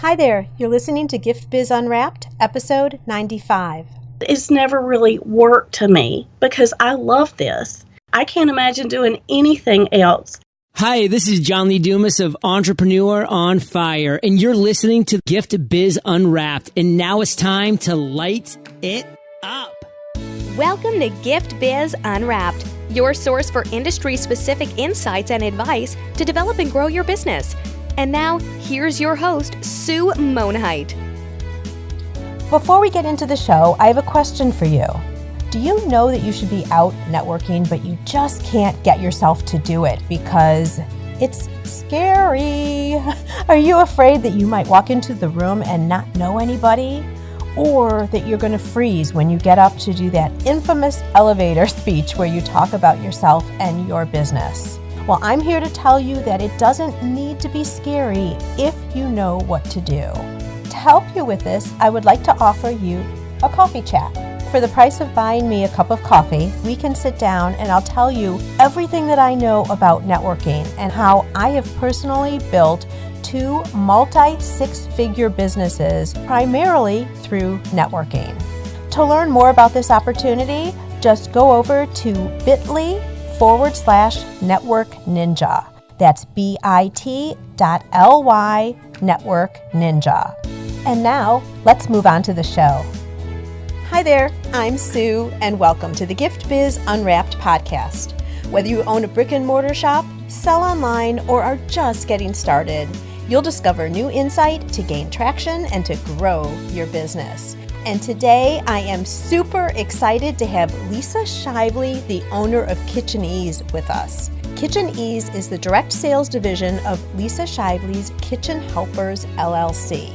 Hi there, you're listening to Gift Biz Unwrapped, episode 95. It's never really worked to me because I love this. I can't imagine doing anything else. Hi, this is John Lee Dumas of Entrepreneur on Fire, and you're listening to Gift Biz Unwrapped, and now it's time to light it up. Welcome to Gift Biz Unwrapped, your source for industry-specific insights and advice to develop and grow your business. And now, here's your host, Sue Monheit. Before we get into the show, I have a question for you. Do you know that you should be out networking, but you just can't get yourself to do it because it's scary? Are you afraid that you might walk into the room and not know anybody? Or that you're going to freeze when you get up to do that infamous elevator speech where you talk about yourself and your business? Well, I'm here to tell you that it doesn't need to be scary if you know what to do. To help you with this, I would like to offer you a coffee chat. For the price of buying me a cup of coffee, we can sit down and I'll tell you everything that I know about networking and how I have personally built 2 multi-6-figure businesses primarily through networking. To learn more about this opportunity, just go over to bit.ly/network ninja. That's bit.ly network ninja. And now, let's move on to the show. Hi there, I'm Sue, and welcome to the Gift Biz Unwrapped podcast. Whether you own a brick and mortar shop, sell online, or are just getting started, you'll discover new insight to gain traction and to grow your business. And today I am super excited to have Lisa Shively, the owner of Kitcheneez, with us. Kitcheneez is the direct sales division of Lisa Shively's Kitchen Helpers LLC.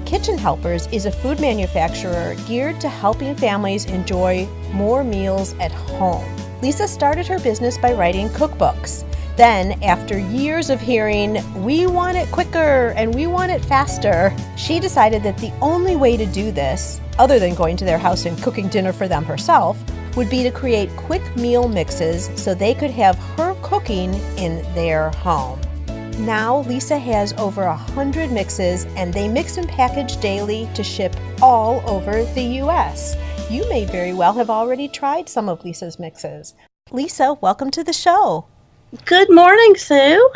Kitchen Helpers is a food manufacturer geared to helping families enjoy more meals at home. Lisa started her business by writing cookbooks. Then, after years of hearing, we want it quicker and we want it faster, she decided that the only way to do this, other than going to their house and cooking dinner for them herself, would be to create quick meal mixes so they could have her cooking in their home. Now, Lisa has over 100 mixes and they mix and package daily to ship all over the U.S. You may very well have already tried some of Lisa's mixes. Lisa, welcome to the show. Good morning, Sue.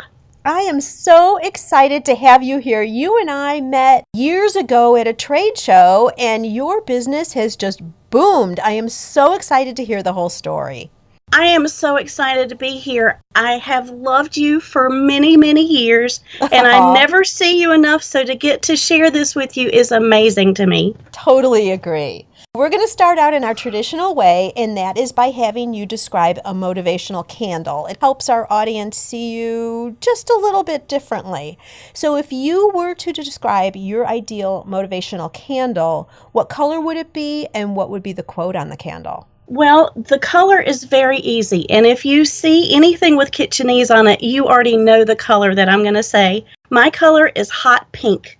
I am so excited to have you here. You and I met years ago at a trade show, and your business has just boomed. I am so excited to hear the whole story. I am so excited to be here. I have loved you for many, many years, and I never see you enough, so to get to share this with you is amazing to me. Totally agree. We're going to start out in our traditional way, and that is by having you describe a motivational candle. It helps our audience see you just a little bit differently. So if you were to describe your ideal motivational candle, what color would it be, and what would be the quote on the candle? Well, the color is very easy, and if you see anything with Kitcheneez on it, you already know the color that I'm going to say. My color is hot pink.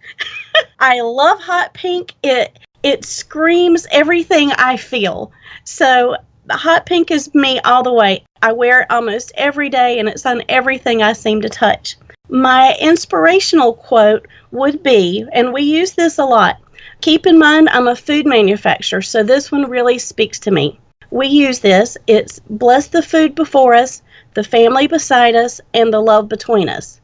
I love hot pink. It screams everything I feel. So hot pink is me all the way. I wear it almost every day, and it's on everything I seem to touch. My inspirational quote would be, and we use this a lot, keep in mind I'm a food manufacturer, so this one really speaks to me. We use this. It's bless the food before us, the family beside us, and the love between us.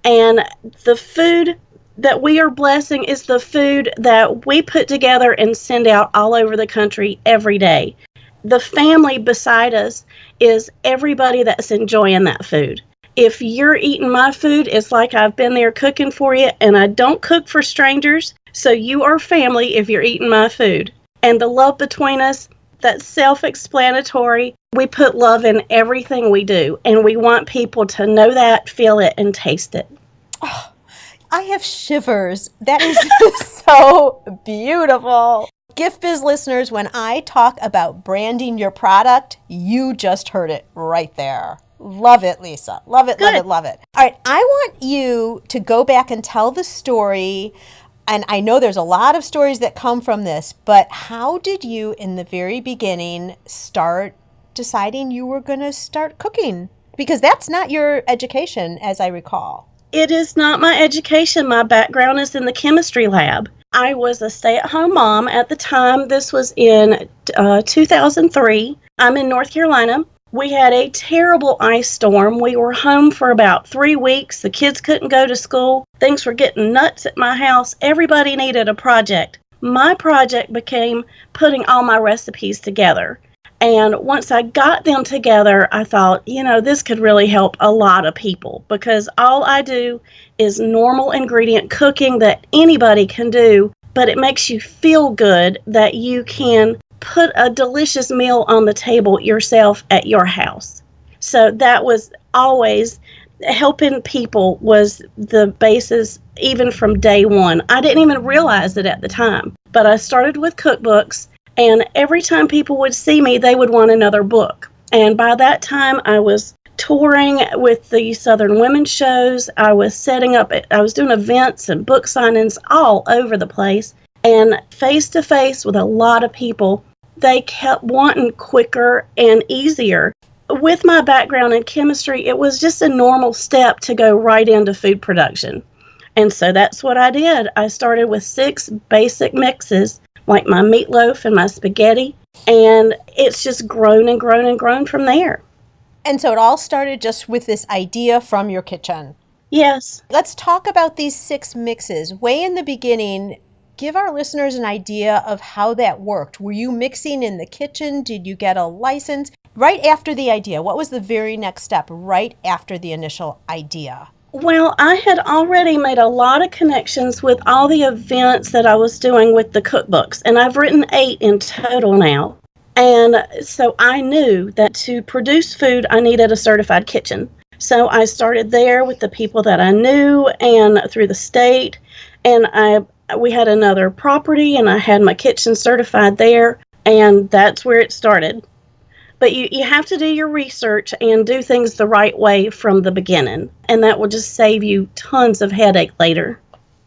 And the food that we are blessing is the food that we put together and send out all over the country every day. The family beside us is everybody that's enjoying that food. If you're eating my food, it's like I've been there cooking for you, and I don't cook for strangers, so you are family if you're eating my food. And the love between us, that's self-explanatory. We put love in everything we do, and we want people to know that, feel it, and taste it. Oh, I have shivers. That is so beautiful. Gift Biz listeners, when I talk about branding your product, you just heard it right there. Love it, Lisa. Love it, Good. love it, love it. All right, I want you to go back and tell the story. And I know there's a lot of stories that come from this, but how did you, in the very beginning, start deciding you were going to start cooking? Because that's not your education, as I recall. It is not my education. My background is in the chemistry lab. I was a stay-at-home mom at the time. This was in 2003. I'm in North Carolina. We had a terrible ice storm. We were home for about 3 weeks. The kids couldn't go to school. Things were getting nuts at my house. Everybody needed a project. My project became putting all my recipes together. And once I got them together, I thought, this could really help a lot of people, because all I do is normal ingredient cooking that anybody can do, but it makes you feel good that you can put a delicious meal on the table yourself at your house. So that was always helping people was the basis, even from day one. I didn't even realize it at the time, but I started with cookbooks. And every time people would see me, they would want another book. And by that time, I was touring with the Southern Women's shows. I was doing events and book signings all over the place. And face to face with a lot of people, they kept wanting quicker and easier. With my background in chemistry, it was just a normal step to go right into food production. And so that's what I did. I started with 6 basic mixes, like my meatloaf and my spaghetti, and it's just grown and grown and grown from there. And so it all started just with this idea from your kitchen. Yes. Let's talk about these 6 mixes. Way in the beginning, give our listeners an idea of how that worked. Were you mixing in the kitchen? Did you get a license? Right after the idea, what was the very next step right after the initial idea? Well, I had already made a lot of connections with all the events that I was doing with the cookbooks, and I've written 8 in total now. And so I knew that to produce food, I needed a certified kitchen. So I started there with the people that I knew and through the state, and we had another property, and I had my kitchen certified there, and that's where it started. But you have to do your research and do things the right way from the beginning, and that will just save you tons of headache later.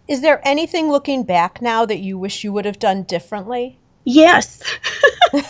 Is there anything looking back now that you wish you would have done differently? Yes. That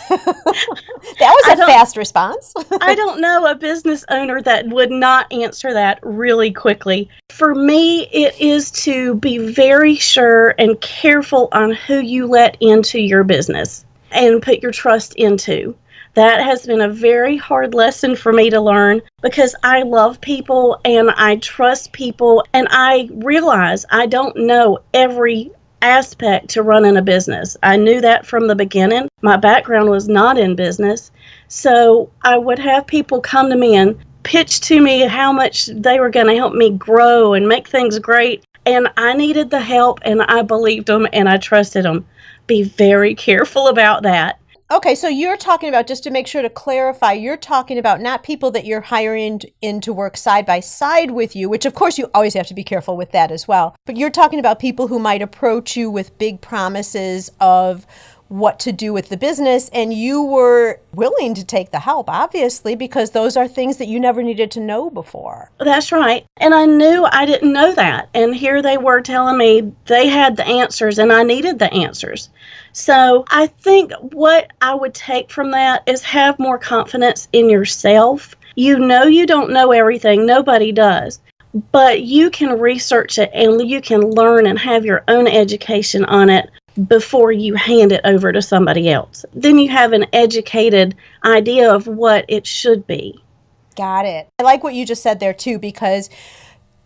was a fast response. I don't know a business owner that would not answer that really quickly. For me, it is to be very sure and careful on who you let into your business and put your trust into. That has been a very hard lesson for me to learn, because I love people and I trust people, and I realize I don't know every aspect to running a business. I knew that from the beginning. My background was not in business, so I would have people come to me and pitch to me how much they were going to help me grow and make things great, and I needed the help, and I believed them and I trusted them. Be very careful about that. Okay, so you're talking about, just to make sure to clarify, you're talking about not people that you're hiring in to work side by side with you, which of course you always have to be careful with that as well. But you're talking about people who might approach you with big promises of what to do with the business, and you were willing to take the help, obviously, because those are things that you never needed to know before. That's right. And I knew I didn't know that. And here they were telling me they had the answers and I needed the answers. So I think what I would take from that is have more confidence in yourself. You know you don't know everything. Nobody does. But you can research it and you can learn and have your own education on it before you hand it over to somebody else. Then you have an educated idea of what it should be. Got it. I like what you just said there too, because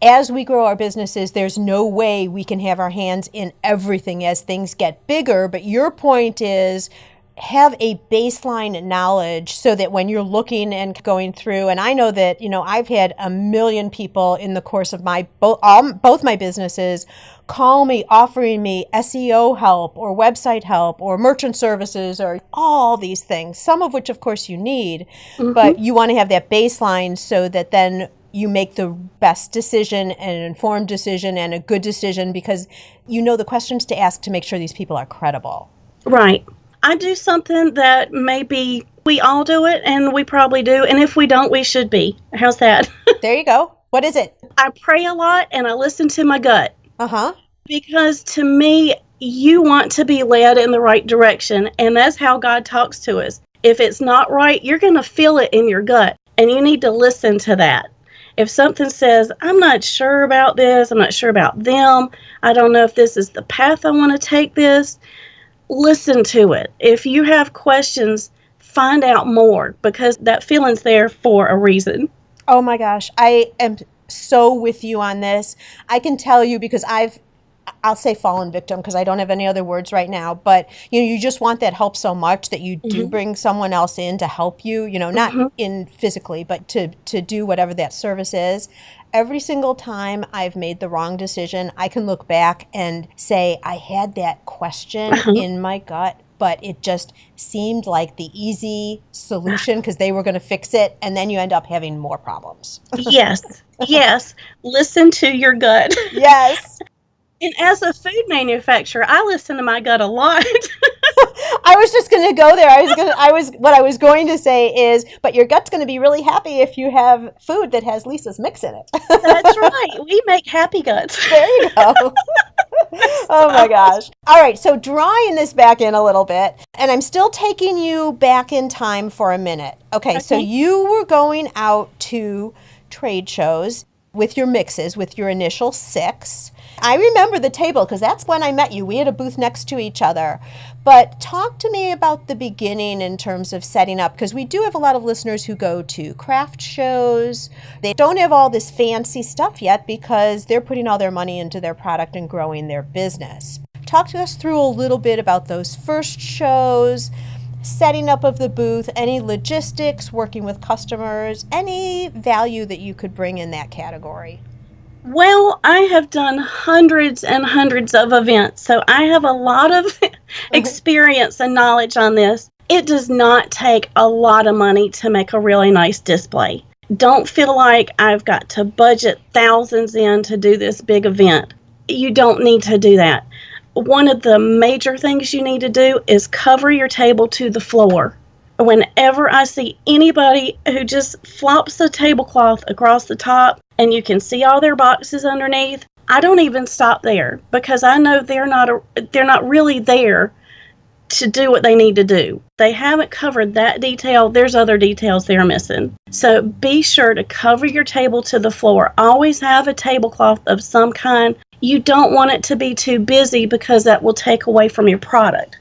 as we grow our businesses, there's no way we can have our hands in everything as things get bigger. But your point is have a baseline knowledge so that when you're looking and going through, and I know that, I've had a million people in the course of my both my businesses call me offering me SEO help or website help or merchant services or all these things, some of which of course you need, but you want to have that baseline so that then you make the best decision and an informed decision and a good decision, because you know the questions to ask to make sure these people are credible. Right. I do something that maybe we all do it, and we probably do. And if we don't, we should be. How's that? There you go. What is it? I pray a lot and I listen to my gut. Because to me, you want to be led in the right direction. And that's how God talks to us. If it's not right, you're going to feel it in your gut. And you need to listen to that. If something says, I'm not sure about this, I'm not sure about them, I don't know if this is the path I want to take this, listen to it. If you have questions, find out more, because that feeling's there for a reason. Oh my gosh, I am so with you on this. I can tell you because I'll say fallen victim because I don't have any other words right now, but you just want that help so much that you do bring someone else in to help you, not in physically, but to do whatever that service is. Every single time I've made the wrong decision, I can look back and say I had that question in my gut, but it just seemed like the easy solution because they were going to fix it, and then you end up having more problems. Yes. Listen to your gut. Yes. And as a food manufacturer, I listen to my gut a lot. I was just going to go there. What I was going to say is, but your gut's going to be really happy if you have food that has Lisa's mix in it. That's right. We make happy guts. There you go. Oh my gosh. All right. So drawing this back in a little bit, and I'm still taking you back in time for a minute. Okay. So you were going out to trade shows with your mixes, with your initial 6. I remember the table because that's when I met you. We had a booth next to each other. But talk to me about the beginning in terms of setting up, because we do have a lot of listeners who go to craft shows. They don't have all this fancy stuff yet because they're putting all their money into their product and growing their business. Talk to us through a little bit about those first shows, setting up of the booth, any logistics, working with customers, any value that you could bring in that category. Well, I have done hundreds and hundreds of events, so I have a lot of experience and knowledge on this. It does not take a lot of money to make a really nice display. Don't feel like I've got to budget thousands in to do this big event. You don't need to do that. One of the major things you need to do is cover your table to the floor. Whenever I see anybody who just flops a tablecloth across the top and you can see all their boxes underneath, I don't even stop there because I know they're not really there to do what they need to do. They haven't covered that detail. There's other details they're missing. So be sure to cover your table to the floor. Always have a tablecloth of some kind. You don't want it to be too busy because that will take away from your product.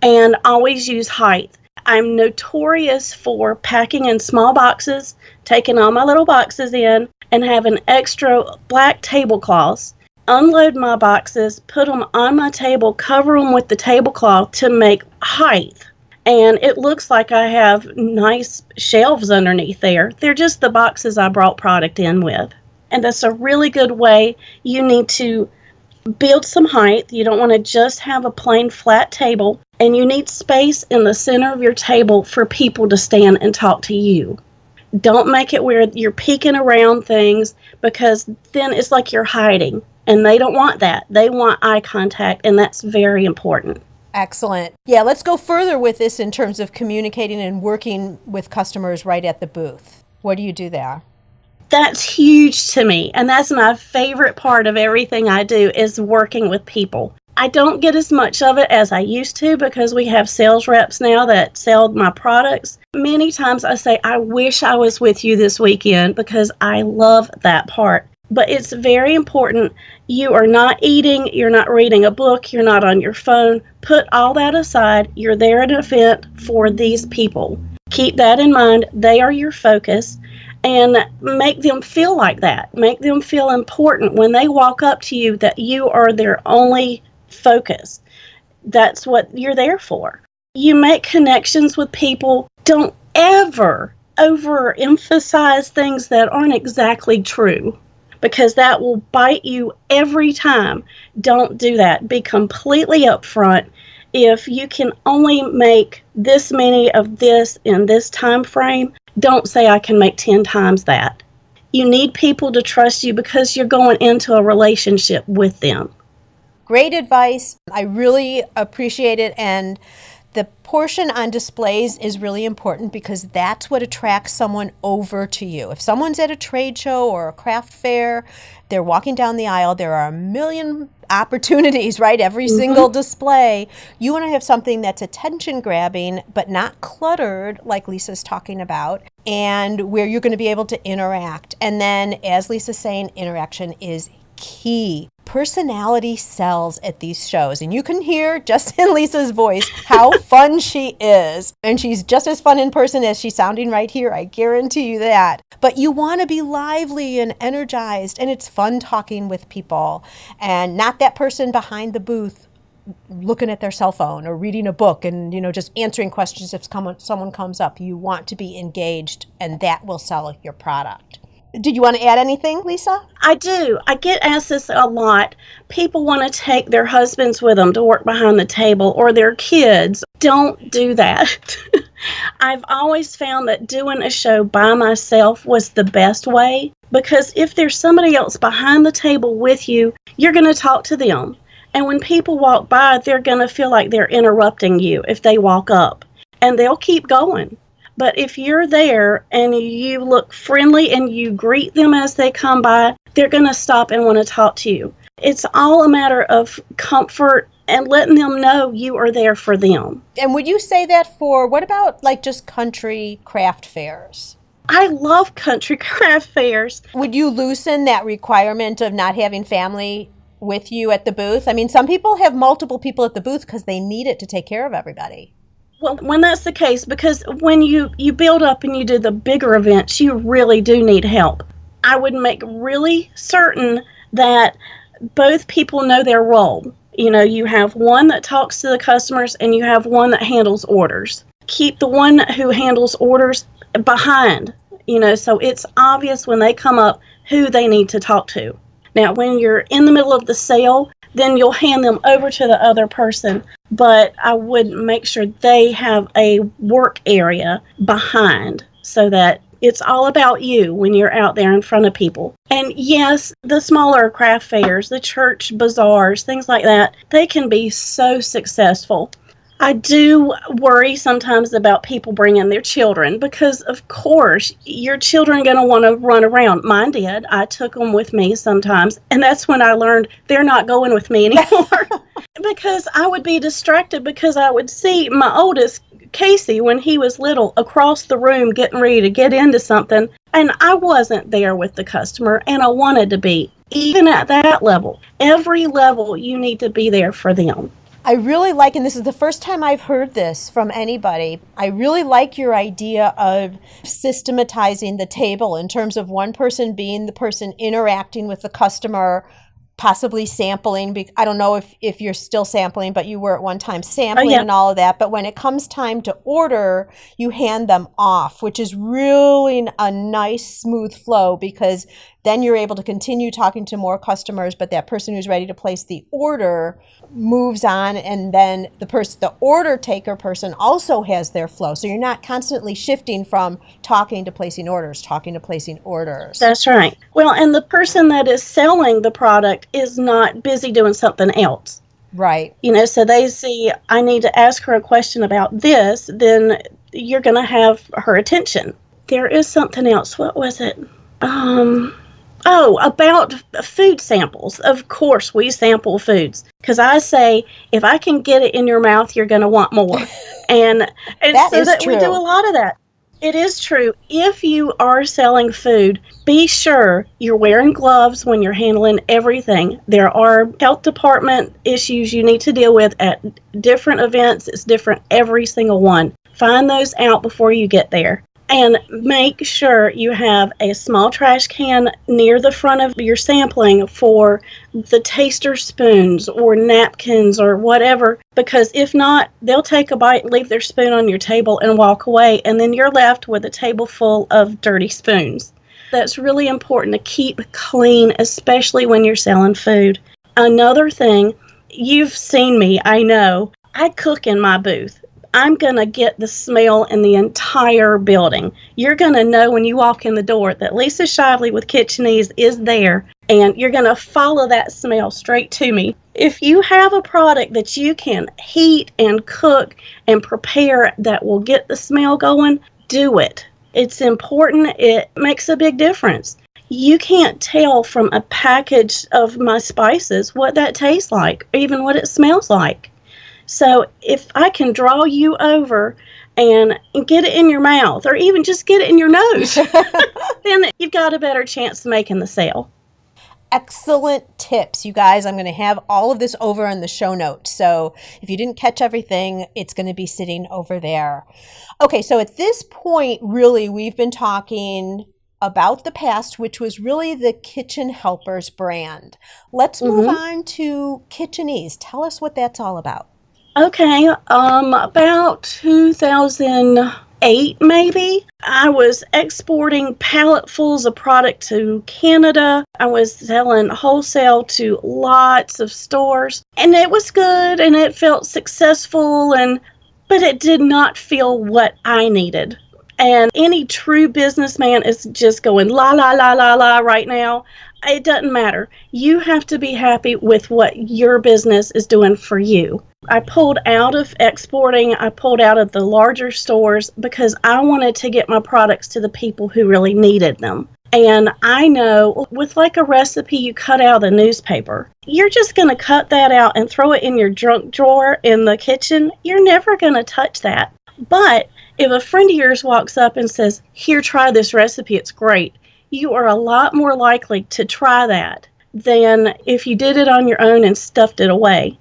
And always use height. I'm notorious for packing in small boxes, taking all my little boxes in, and having extra black tablecloths. Unload my boxes, put them on my table, cover them with the tablecloth to make height. And it looks like I have nice shelves underneath there. They're just the boxes I brought product in with. And that's a really good way. You need to build some height. You don't want to just have a plain flat table. And you need space in the center of your table for people to stand and talk to you. Don't make it where you're peeking around things because then it's like you're hiding. And they don't want that. They want eye contact, and that's very important. Excellent. Yeah, let's go further with this in terms of communicating and working with customers right at the booth. What do you do there? That's huge to me, and that's my favorite part of everything I do is working with people. I don't get as much of it as I used to because we have sales reps now that sell my products. Many times I say, I wish I was with you this weekend because I love that part. But it's very important. You are not eating, you're not reading a book, you're not on your phone. Put all that aside. You're there at an event for these people. Keep that in mind. They are your focus. And make them feel like that. Make them feel important when they walk up to you that you are their only focus. That's what you're there for. You make connections with people. Don't ever overemphasize things that aren't exactly true because that will bite you every time. Don't do that. Be completely upfront. If you can only make this many of this in this time frame, don't say I can make 10 times that. You need people to trust you because you're going into a relationship with them. Great advice. I really appreciate it. And the portion on displays is really important because that's what attracts someone over to you. If someone's at a trade show or a craft fair, they're walking down the aisle, there are a million opportunities, right? Every single display. You want to have something that's attention grabbing, but not cluttered, like Lisa's talking about, and where you're going to be able to interact. And then, as Lisa's saying, interaction is key. Personality sells at these shows, and you can hear just in Lisa's voice how fun she is. And she's just as fun in person as she's sounding right here. I guarantee you that. But you want to be lively and energized, and it's fun talking with people, and not that person behind the booth looking at their cell phone or reading a book and, just answering questions if someone comes up. You want to be engaged, and that will sell your product. Did you want to add anything, Lisa? I do. I get asked this a lot. People want to take their husbands with them to work behind the table, or their kids. Don't do that. I've always found that doing a show by myself was the best way, because if there's somebody else behind the table with you, you're going to talk to them. And when people walk by, they're going to feel like they're interrupting you if they walk up, and they'll keep going. But if you're there and you look friendly and you greet them as they come by, they're going to stop and want to talk to you. It's all a matter of comfort and letting them know you are there for them. And would you say that for, what about like just country craft fairs? I love country craft fairs. Would you loosen that requirement of not having family with you at the booth? I mean, some people have multiple people at the booth because they need it to take care of everybody. Well, when that's the case, because when you build up and you do the bigger events, you really do need help. I would make really certain that both people know their role. You have one that talks to the customers and you have one that handles orders. Keep the one who handles orders behind, so it's obvious when they come up who they need to talk to. Now, when you're in the middle of the sale, then you'll hand them over to the other person. But I would make sure they have a work area behind so that it's all about you when you're out there in front of people. And yes, the smaller craft fairs, the church bazaars, things like that, they can be so successful. I do worry sometimes about people bringing their children because, of course, your children are going to want to run around. Mine did. I took them with me sometimes, and that's when I learned they're not going with me anymore because I would be distracted because I would see my oldest, Casey, when he was little, across the room getting ready to get into something, and I wasn't there with the customer, and I wanted to be. Even at that level, every level, you need to be there for them. I really like, and this is the first time I've heard this from anybody, I really like your idea of systematizing the table in terms of one person being the person interacting with the customer, possibly sampling. I don't know if you're still sampling, but you were at one time sampling and all of that. But when it comes time to order, you hand them off, which is really a nice, smooth flow, because then you're able to continue talking to more customers, but that person who's ready to place the order moves on, and then the order taker person also has their flow. So you're not constantly shifting from talking to placing orders. That's right. Well, and the person that is selling the product is not busy doing something else. Right. So they see, I need to ask her a question about this, then you're going to have her attention. There is something else. What was it? About food samples. Of course, we sample foods because I say, if I can get it in your mouth, you're going to want more. And that true. We do a lot of that. It is true. If you are selling food, be sure you're wearing gloves when you're handling everything. There are health department issues you need to deal with at different events. It's different every single one. Find those out before you get there. And make sure you have a small trash can near the front of your sampling for the taster spoons or napkins or whatever, because if not, they'll take a bite and leave their spoon on your table and walk away, and then you're left with a table full of dirty spoons. That's really important to keep clean, especially when you're selling food. Another thing, you've seen me, I know, I cook in my booth. I'm going to get the smell in the entire building. You're going to know when you walk in the door that Lisa Shively with Kitcheneez is there, and you're going to follow that smell straight to me. If you have a product that you can heat and cook and prepare that will get the smell going, do it. It's important. It makes a big difference. You can't tell from a package of my spices what that tastes like, or even what it smells like. So if I can draw you over and get it in your mouth, or even just get it in your nose, then you've got a better chance of making the sale. Excellent tips, you guys. I'm going to have all of this over in the show notes. So if you didn't catch everything, it's going to be sitting over there. Okay, so at this point, really, we've been talking about the past, which was really the Kitchen Helpers brand. Let's move on to Kitcheneez. Tell us what that's all about. Okay, about 2008 maybe, I was exporting palletfuls of product to Canada. I was selling wholesale to lots of stores, and it was good and it felt successful, but it did not feel what I needed. And any true businessman is just going la la la la la right now. It doesn't matter. You have to be happy with what your business is doing for you. I pulled out of exporting. I pulled out of the larger stores because I wanted to get my products to the people who really needed them. And I know with like a recipe you cut out of the newspaper, you're just going to cut that out and throw it in your junk drawer in the kitchen. You're never going to touch that. But if a friend of yours walks up and says, "Here, try this recipe, it's great," you are a lot more likely to try that than if you did it on your own and stuffed it away.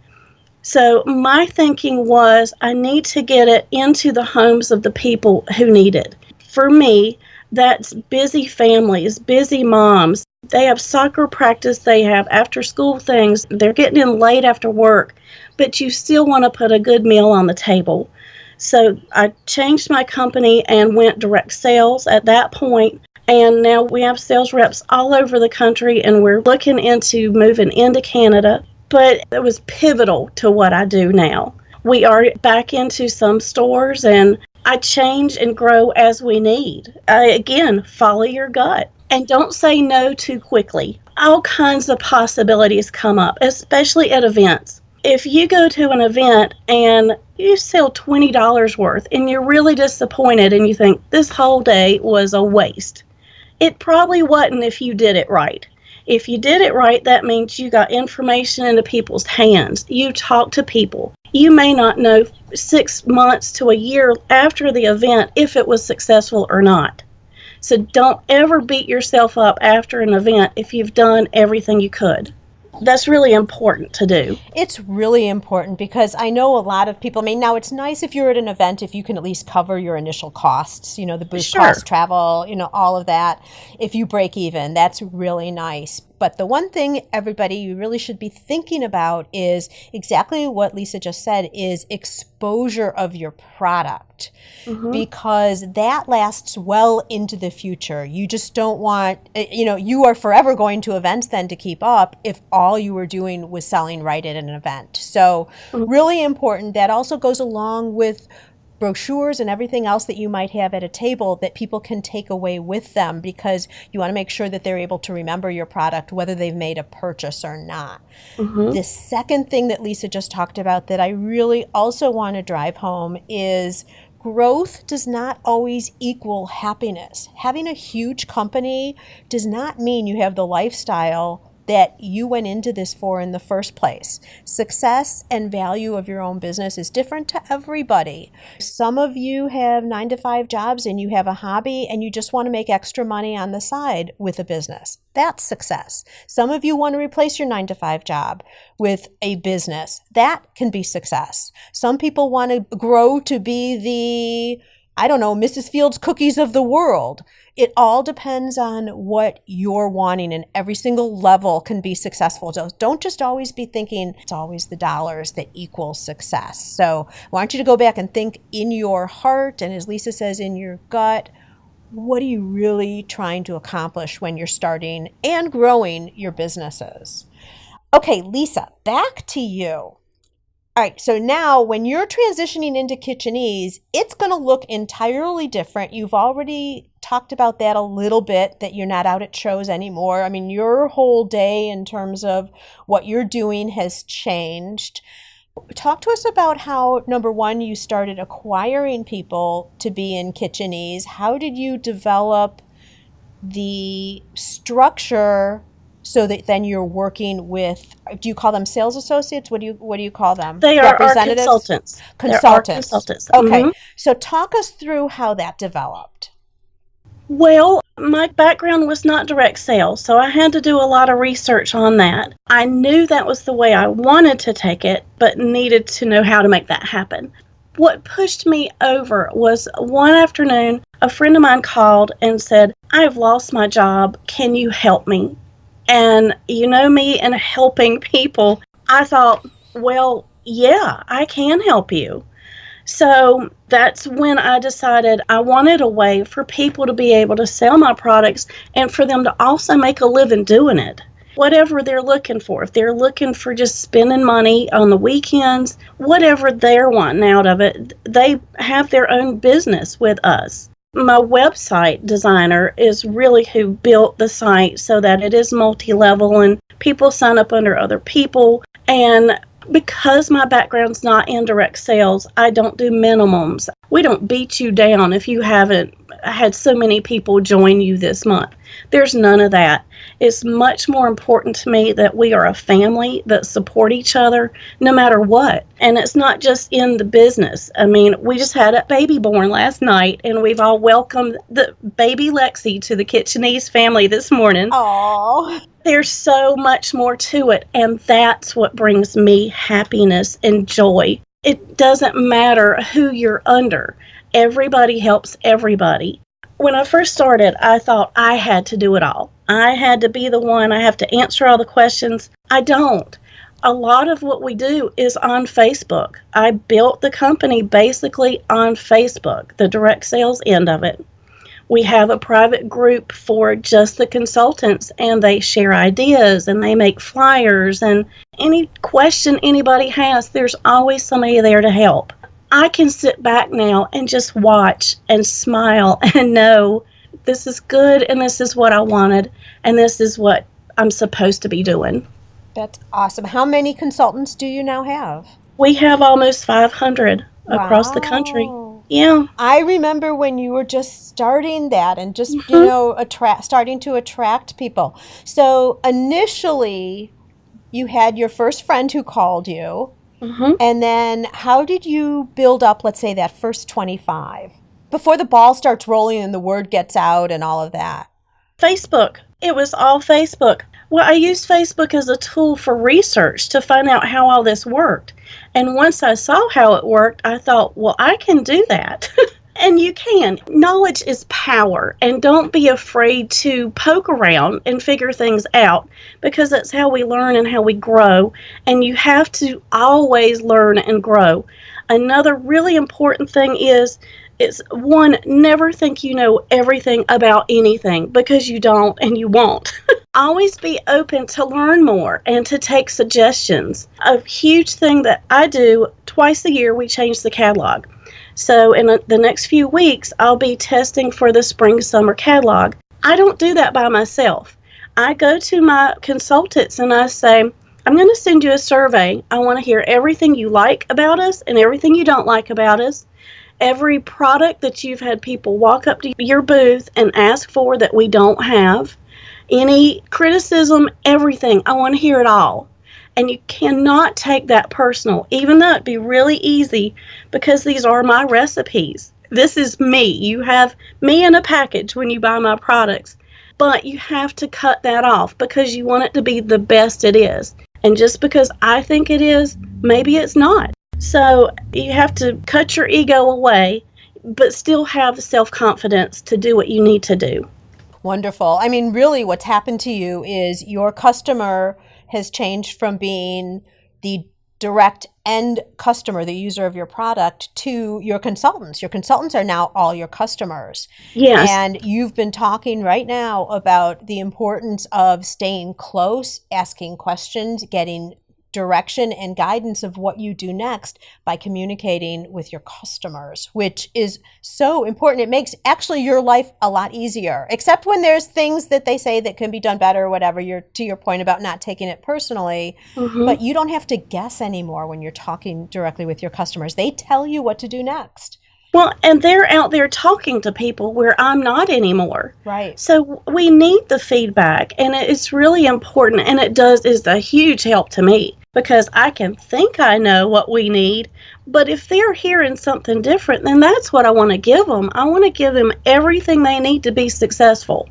So my thinking was, I need to get it into the homes of the people who need it. For me, that's busy families, busy moms. They have soccer practice, they have after school things, they're getting in late after work, but you still want to put a good meal on the table. So I changed my company and went direct sales at that point. And now we have sales reps all over the country, and we're looking into moving into Canada. But it was pivotal to what I do now. We are back into some stores, and I change and grow as we need. Again, follow your gut and don't say no too quickly. All kinds of possibilities come up, especially at events. If you go to an event and you sell $20 worth and you're really disappointed and you think this whole day was a waste, it probably wasn't if you did it right. If you did it right, that means you got information into people's hands. You talk to people. You may not know 6 months to a year after the event if it was successful or not. So don't ever beat yourself up after an event if you've done everything you could. That's really important to do. It's really important because I know a lot of people, now it's nice if you're at an event, if you can at least cover your initial costs, the booth costs, travel, all of that. If you break even, that's really nice. But the one thing everybody really should be thinking about is exactly what Lisa just said, is exposure of your product, because that lasts well into the future. You just don't want, you are forever going to events then to keep up if all you were doing was selling right at an event. So really important. That also goes along with brochures and everything else that you might have at a table that people can take away with them, because you want to make sure that they're able to remember your product whether they've made a purchase or not. The second thing that Lisa just talked about that I really also want to drive home is growth does not always equal happiness. Having a huge company does not mean you have the lifestyle that you went into this for in the first place. Success and value of your own business is different to everybody. Some of you have 9-to-5 jobs and you have a hobby and you just want to make extra money on the side with a business. That's success. Some of you want to replace your 9-to-5 job with a business. That can be success. Some people want to grow to be Mrs. Fields cookies of the world. It all depends on what you're wanting, and every single level can be successful. So don't just always be thinking it's always the dollars that equal success. So I want you to go back and think in your heart, and as Lisa says, in your gut, what are you really trying to accomplish when you're starting and growing your businesses? Okay, Lisa, back to you. All right, so now when you're transitioning into Kitcheneez, it's going to look entirely different. You've already talked about that a little bit, that you're not out at shows anymore. Your whole day in terms of what you're doing has changed. Talk to us about how, number one, you started acquiring people to be in Kitcheneez. How did you develop the structure so that then you're working with, do you call them sales associates? What do you call them? They are our Representatives? consultants. They're our Consultants. consultants. Okay. Mhm. So talk us through how that developed. Well, my background was not direct sales, so I had to do a lot of research on that. I knew that was the way I wanted to take it, but needed to know how to make that happen. What pushed me over was one afternoon, a friend of mine called and said, "I've lost my job. Can you help me?" And you know me and helping people, I thought, well, yeah, I can help you. So that's when I decided I wanted a way for people to be able to sell my products and for them to also make a living doing it. Whatever they're looking for. If they're looking for just spending money on the weekends, whatever they're wanting out of it, they have their own business with us. My website designer is really who built the site so that it is multi-level and people sign up under other people. And because my background's not in direct sales, I don't do minimums. We don't beat you down if you haven't had so many people join you this month. There's none of that. It's much more important to me that we are a family that support each other no matter what. And it's not just in the business. I mean, we just had a baby born last night, and we've all welcomed the baby Lexi to the Kitcheneez family this morning. Oh, There's so much more to it, and that's what brings me happiness and joy. It doesn't matter who you're under. Everybody helps everybody. When I first started, I thought I had to do it all. I had to be the one. I have to answer all the questions. I don't. A lot of what we do is on Facebook. I built the company basically on Facebook, the direct sales end of it. We have a private group for just the consultants, and they share ideas and they make flyers, and any question anybody has, there's always somebody there to help. I can sit back now and just watch and smile and know this is good and this is what I wanted and this is what I'm supposed to be doing. that's awesome. How many consultants do you now have? We have almost 500 across the country. Wow. Yeah. I remember when you were just starting that and just, starting to attract people. So initially, you had your first friend who called you. Mm-hmm. And then how did you build up, let's say, that first 25? Before the ball starts rolling and the word gets out and all of that. Facebook. It was all Facebook. Well, I used Facebook as a tool for research to find out how all this worked. And once I saw how it worked, I thought, well, I can do that. And you can. Knowledge is power. And don't be afraid to poke around and figure things out, because that's how we learn and how we grow. And you have to always learn and grow. Another really important thing is one, never think you know everything about anything, because you don't and you won't. Always be open to learn more and to take suggestions. A huge thing that I do, twice a year we change the catalog. So in the next few weeks, I'll be testing for the spring-summer catalog. I don't do that by myself. I go to my consultants and I say, I'm going to send you a survey. I want to hear everything you like about us and everything you don't like about us. Every product that you've had people walk up to your booth and ask for that we don't have. Any criticism, everything. I want to hear it all. And you cannot take that personal, even though it'd be really easy, because these are my recipes. This is me. You have me in a package when you buy my products. But you have to cut that off because you want it to be the best it is. And just because I think it is, maybe it's not. So you have to cut your ego away, but still have the self-confidence to do what you need to do. Wonderful. I mean, really what's happened to you is your customer has changed from being the direct end customer, the user of your product, to your consultants. Your consultants are now all your customers. Yes. And you've been talking right now about the importance of staying close, asking questions, getting direction and guidance of what you do next by communicating with your customers, which is so important. It makes actually your life a lot easier, except when there's things that they say that can be done better or whatever. You're to your point about not taking it personally, but you don't have to guess anymore when you're talking directly with your customers. They tell you what to do next. Well, and they're out there talking to people where I'm not anymore. Right. So we need the feedback, and it's really important, and is a huge help to me because I can think I know what we need, but if they're hearing something different, then that's what I want to give them. I want to give them everything they need to be successful.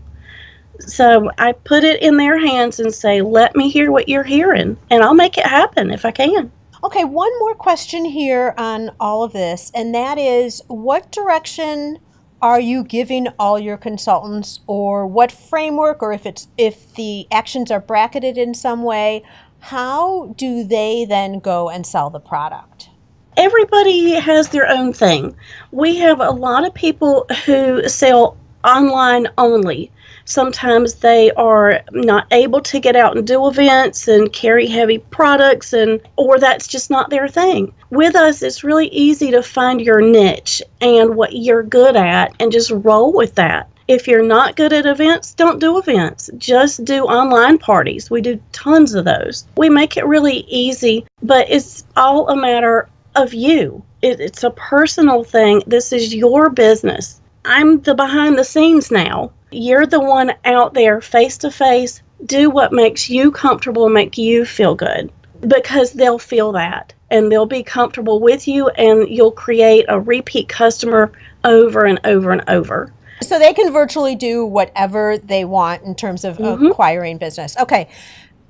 So I put it in their hands and say, let me hear what you're hearing, and I'll make it happen if I can. Okay, one more question here on all of this, and that is, what direction are you giving all your consultants, or what framework, or if the actions are bracketed in some way, how do they then go and sell the product? Everybody has their own thing. We have a lot of people who sell online only. Sometimes they are not able to get out and do events and carry heavy products, or that's just not their thing. With us, it's really easy to find your niche and what you're good at and just roll with that. If you're not good at events, don't do events. Just do online parties. We do tons of those. We make it really easy, but it's all a matter of you. It's a personal thing. This is your business. I'm the behind the scenes now. You're the one out there face to face. Do what makes you comfortable and make you feel good, because they'll feel that and they'll be comfortable with you, and you'll create a repeat customer over and over and over. So they can virtually do whatever they want in terms of acquiring business. Okay.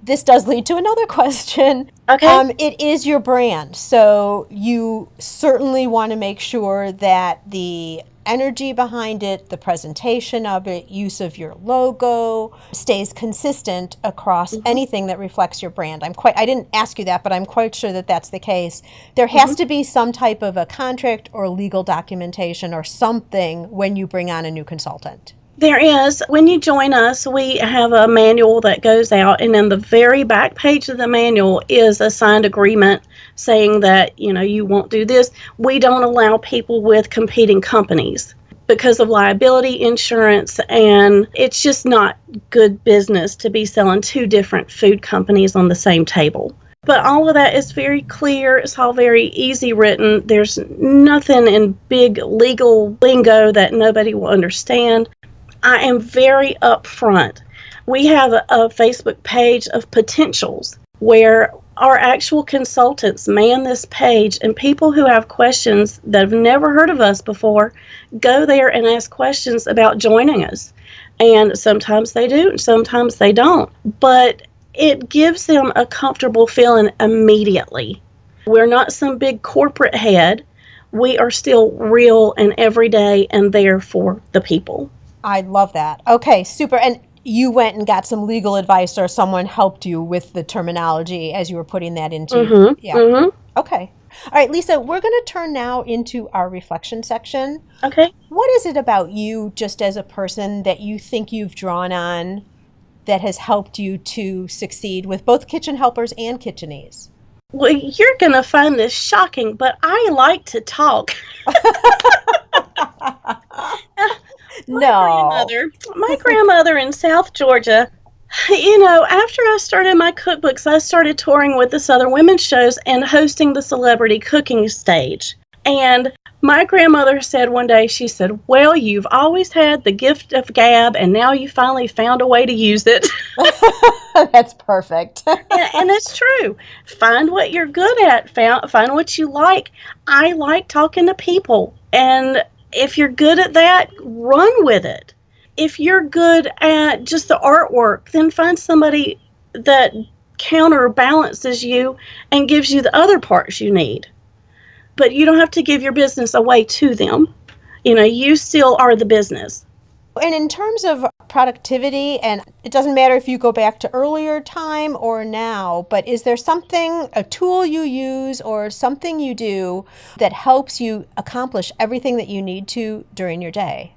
This does lead to another question. Okay. It is your brand, so you certainly want to make sure that the energy behind it, the presentation of it, use of your logo stays consistent across anything that reflects your brand. I didn't ask you that, but I'm quite sure that that's the case. There has to be some type of a contract or legal documentation or something when you bring on a new consultant. There is. When you join us, we have a manual that goes out, and in the very back page of the manual is a signed agreement saying that, you won't do this. We don't allow people with competing companies because of liability insurance, and it's just not good business to be selling two different food companies on the same table. But all of that is very clear. It's all very easy written. There's nothing in big legal lingo that nobody will understand. I am very upfront. We have a Facebook page of potentials where our actual consultants man this page, and people who have questions that have never heard of us before go there and ask questions about joining us. And sometimes they do, and sometimes they don't. But it gives them a comfortable feeling immediately. We're not some big corporate head. We are still real and everyday and there for the people. I love that. Okay, super. And you went and got some legal advice, or someone helped you with the terminology as you were putting that into. Okay. All right, Lisa, we're going to turn now into our reflection section. Okay. What is it about you, just as a person, that you think you've drawn on that has helped you to succeed with both Kitchen Helpers and Kitcheneez? Well, you're going to find this shocking, but I like to talk. My grandmother in South Georgia, after I started my cookbooks, I started touring with the Southern Women's shows and hosting the celebrity cooking stage. And my grandmother said one day, she said, well, you've always had the gift of gab, and now you finally found a way to use it. That's perfect. And it's true. Find what you're good at. Find what you like. I like talking to people. And if you're good at that, run with it. If you're good at just the artwork, then find somebody that counterbalances you and gives you the other parts you need. But you don't have to give your business away to them. You still are the business. And in terms of productivity, and it doesn't matter if you go back to earlier time or now, but is there something, a tool you use or something you do that helps you accomplish everything that you need to during your day?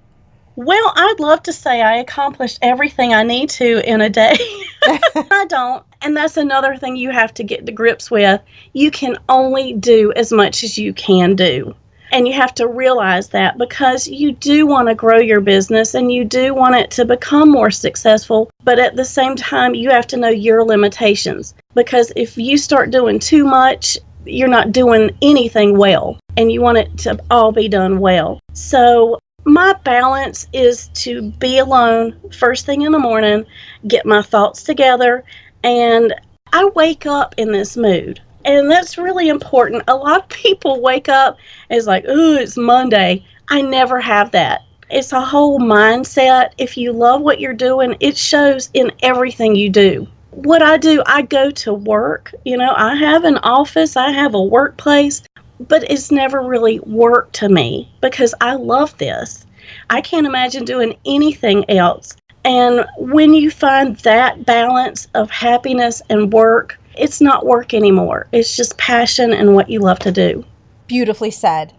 Well, I'd love to say I accomplished everything I need to in a day. I don't. And that's another thing you have to get to grips with. You can only do as much as you can do. And you have to realize that, because you do want to grow your business and you do want it to become more successful. But at the same time, you have to know your limitations, because if you start doing too much, you're not doing anything well. and you want it to all be done well. So my balance is to be alone first thing in the morning, get my thoughts together, and I wake up in this mood. And that's really important. A lot of people wake up and it's like, ooh, it's Monday. I never have that. It's a whole mindset. If you love what you're doing, it shows in everything you do. What I do, I go to work. I have an office, I have a workplace, but it's never really work to me because I love this. I can't imagine doing anything else. And when you find that balance of happiness and work, it's not work anymore. It's just passion and what you love to do. Beautifully said.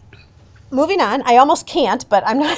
Moving on, I almost can't, but I'm not.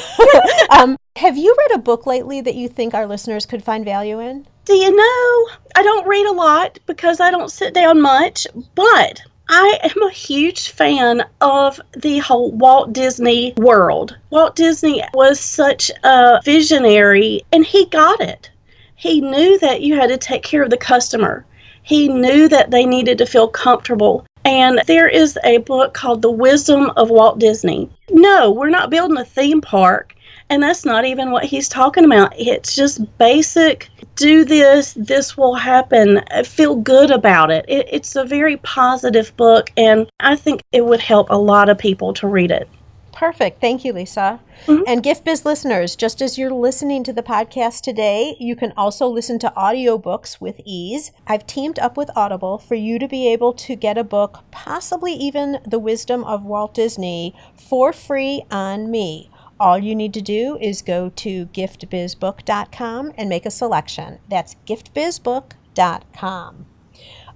Have you read a book lately that you think our listeners could find value in? Do you know, I don't read a lot because I don't sit down much, but I am a huge fan of the whole Walt Disney world. Walt Disney was such a visionary, and he got it. He knew that you had to take care of the customer. He knew that they needed to feel comfortable. And there is a book called The Wisdom of Walt Disney. No, we're not building a theme park. And that's not even what he's talking about. It's just basic, do this, this will happen, feel good about it. It's a very positive book, and I think it would help a lot of people to read it. Perfect. Thank you, Lisa. Mm-hmm. And Gift Biz listeners, just as you're listening to the podcast today, you can also listen to audiobooks with ease. I've teamed up with Audible for you to be able to get a book, possibly even The Wisdom of Walt Disney, for free on me. All you need to do is go to giftbizbook.com and make a selection. That's giftbizbook.com.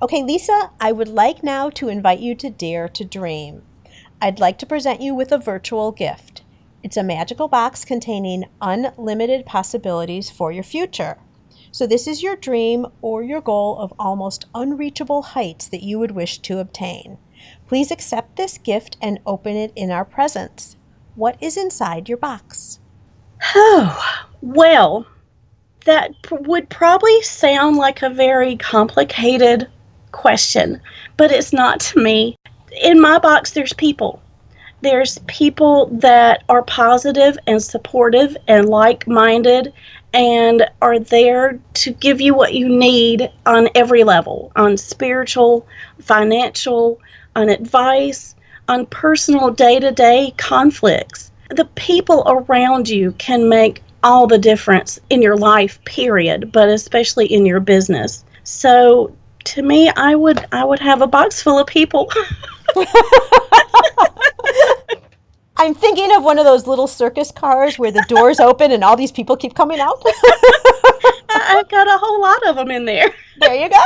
Okay, Lisa, I would like now to invite you to Dare to Dream. I'd like to present you with a virtual gift. It's a magical box containing unlimited possibilities for your future. So this is your dream or your goal of almost unreachable heights that you would wish to obtain. Please accept this gift and open it in our presence. What is inside your box? Oh, well, that would probably sound like a very complicated question, but it's not to me. In my box, there's people. There's people that are positive and supportive and like-minded and are there to give you what you need on every level, on spiritual, financial, on advice, on personal day-to-day conflicts. The people around you can make all the difference in your life, period, but especially in your business. So to me, I would have a box full of people. I'm thinking of one of those little circus cars where the doors open and all these people keep coming out. I've got a whole lot of them in there. There you go.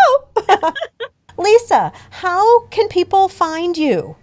Lisa, how can people find you?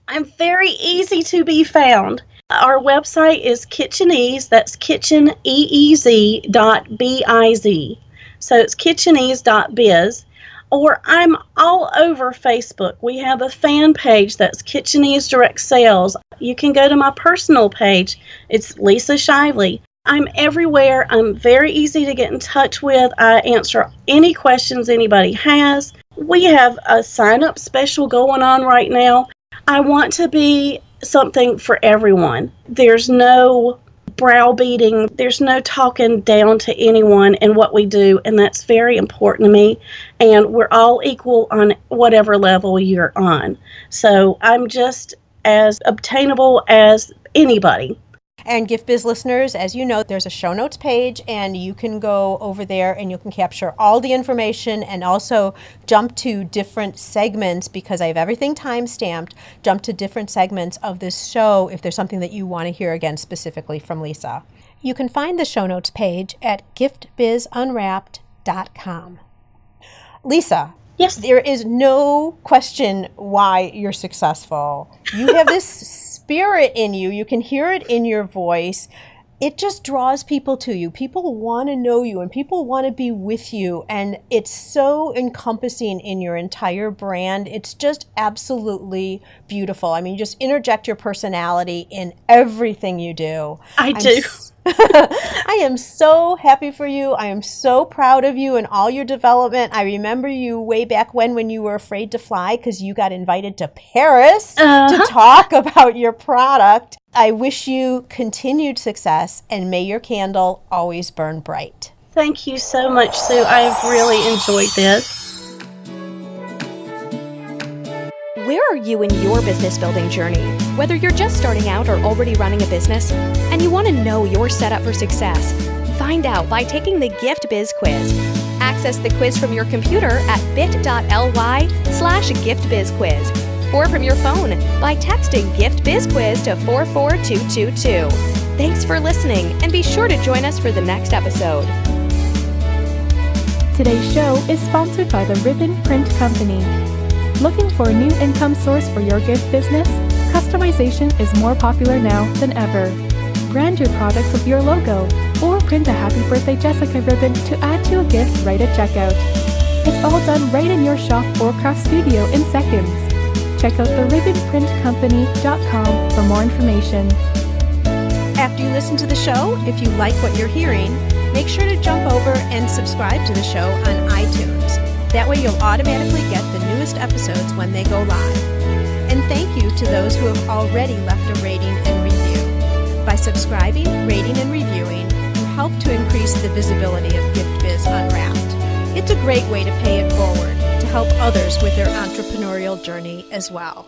I'm very easy to be found. Our website is Kitcheneez, that's kitcheneez.biz. So it's kitcheneez.biz. Or I'm all over Facebook. We have a fan page that's Kitcheneez Direct Sales. You can go to my personal page. It's Lisa Shively. I'm everywhere. I'm very easy to get in touch with. I answer any questions anybody has. We have a sign-up special going on right now. I want to be something for everyone. There's no browbeating. There's no talking down to anyone in what we do, and that's very important to me. And we're all equal on whatever level you're on. So I'm just as obtainable as anybody. And Gift Biz listeners, as you know, there's a show notes page, and you can go over there and you can capture all the information and also jump to different segments, because I have everything time-stamped, jump to different segments of this show if there's something that you want to hear again specifically from Lisa. You can find the show notes page at giftbizunwrapped.com. Lisa. Yes. There is no question why you're successful. You have this spirit in you. You can hear it in your voice. it just draws people to you. People want to know you and people want to be with you. And it's so encompassing in your entire brand. It's just absolutely beautiful. I mean, you just interject your personality in everything you do. I do. I am so happy for you. I am so proud of you and all your development. I remember you way back when you were afraid to fly because you got invited to Paris to talk about your product. I wish you continued success and may your candle always burn bright. Thank you so much, Sue. I've really enjoyed this. Where are you in your business building journey? Whether you're just starting out or already running a business and you want to know you're set up for success, find out by taking the Gift Biz quiz. Access the quiz from your computer at bit.ly/giftbizquiz or from your phone by texting Gift Biz Quiz to 44222. Thanks for listening and be sure to join us for the next episode. Today's show is sponsored by the Ribbon Print Company. Looking for a new income source for your gift business? Customization is more popular now than ever. Brand your products with your logo or print a Happy Birthday Jessica ribbon to add to a gift right at checkout. It's all done right in your shop or craft studio in seconds. Check out theribbonprintcompany.com for more information. After you listen to the show, if you like what you're hearing, make sure to jump over and subscribe to the show on iTunes. That way you'll automatically get the newest episodes when they go live. And thank you to those who have already left a rating and review. By subscribing, rating, and reviewing, you help to increase the visibility of Gift Biz Unwrapped. It's a great way to pay it forward to help others with their entrepreneurial journey as well.